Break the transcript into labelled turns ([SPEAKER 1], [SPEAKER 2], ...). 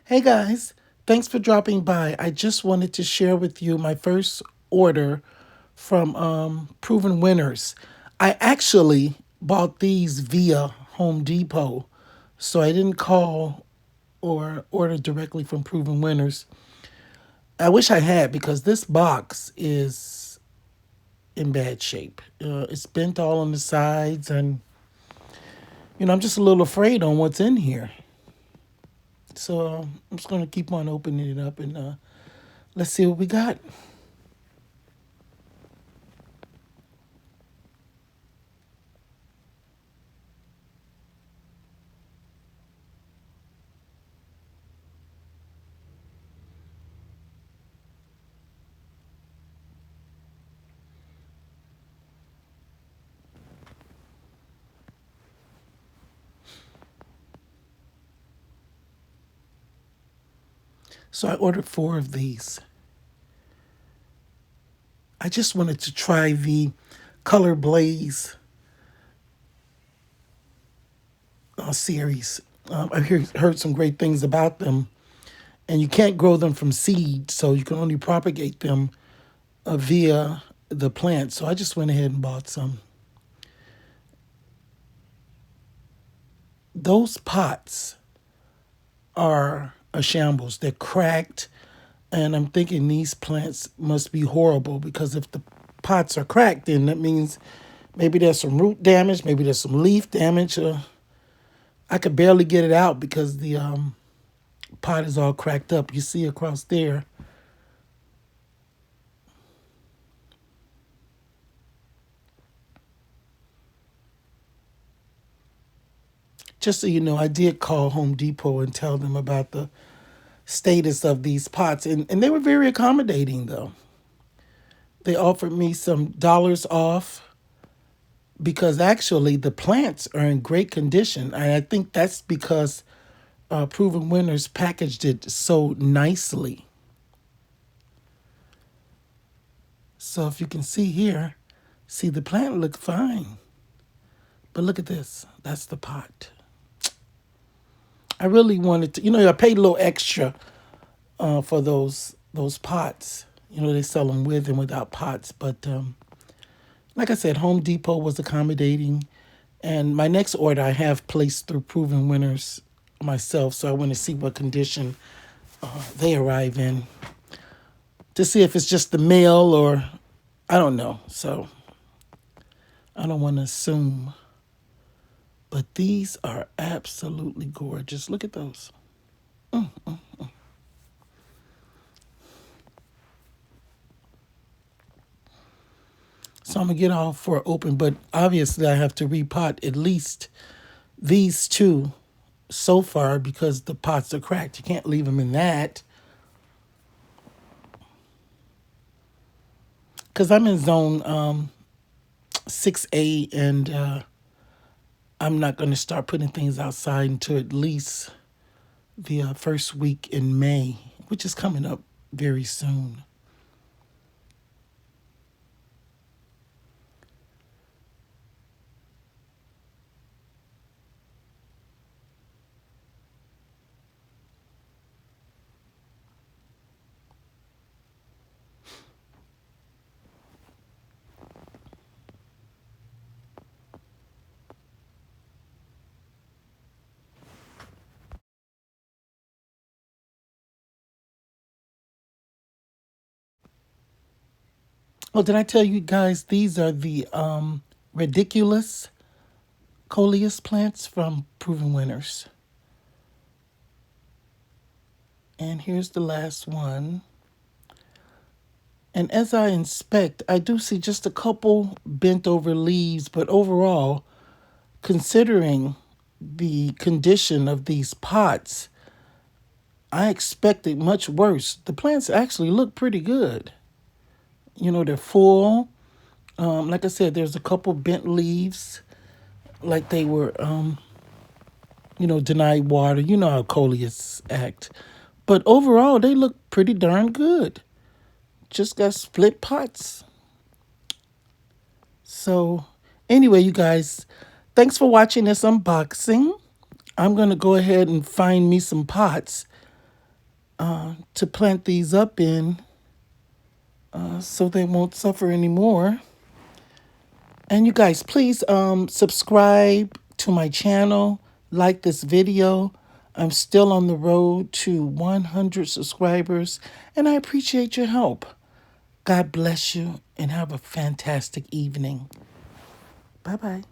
[SPEAKER 1] Hey guys, thanks for dropping by. I just wanted to share with you my first order from Proven Winners. I actually bought these via Home Depot, so I didn't call or order directly from Proven Winners. I wish I had because this box is in bad shape. It's bent all on the sides, and I'm just a little afraid on what's in here. So I'm just gonna keep on opening it up and let's see what we got. So I ordered four of these. I just wanted to try the ColorBlaze series. Heard some great things about them, and you can't grow them from seed, so you can only propagate them via the plant. So I just went ahead and bought some. Those pots are a shambles. They're cracked, and I'm thinking these plants must be horrible because if the pots are cracked, then that means maybe there's some root damage, maybe there's some leaf damage. I could barely get it out because the pot is all cracked up. You see across there. Just so you know, I did call Home Depot and tell them about the status of these pots, and they were very accommodating, though. They offered me some dollars off because actually the plants are in great condition. And I think that's because Proven Winners packaged it so nicely. So if you can see here, see the plant look fine. But look at this. That's the pot. I really wanted to, I paid a little extra for those pots. They sell them with and without pots. But like I said, Home Depot was accommodating. And my next order I have placed through Proven Winners myself. So I want to see what condition they arrive in to see if it's just the mail or I don't know. So I don't want to assume. But these are absolutely gorgeous. Look at those. So I'm going to get all four open, but obviously I have to repot at least these two so far because the pots are cracked. You can't leave them in that. Because I'm in zone 6A and I'm not going to start putting things outside until at least the first week in May, which is coming up very soon. Well, did I tell you guys these are the Rediculous coleus plants from Proven Winners? And here's the last one. And as I inspect, I do see just a couple bent over leaves, but overall, considering the condition of these pots, I expected much worse. The plants actually look pretty good. They're full. Like I said, there's a couple bent leaves, like they were, denied water. You know how coleus act. But overall, they look pretty darn good. Just got split pots. So, anyway, you guys, thanks for watching this unboxing. I'm going to go ahead and find me some pots to plant these up in so they won't suffer anymore. And you guys, please subscribe to my channel, like this video. I'm still on the road to 100 subscribers, and I appreciate your help. God bless you, and have a fantastic evening. Bye-bye.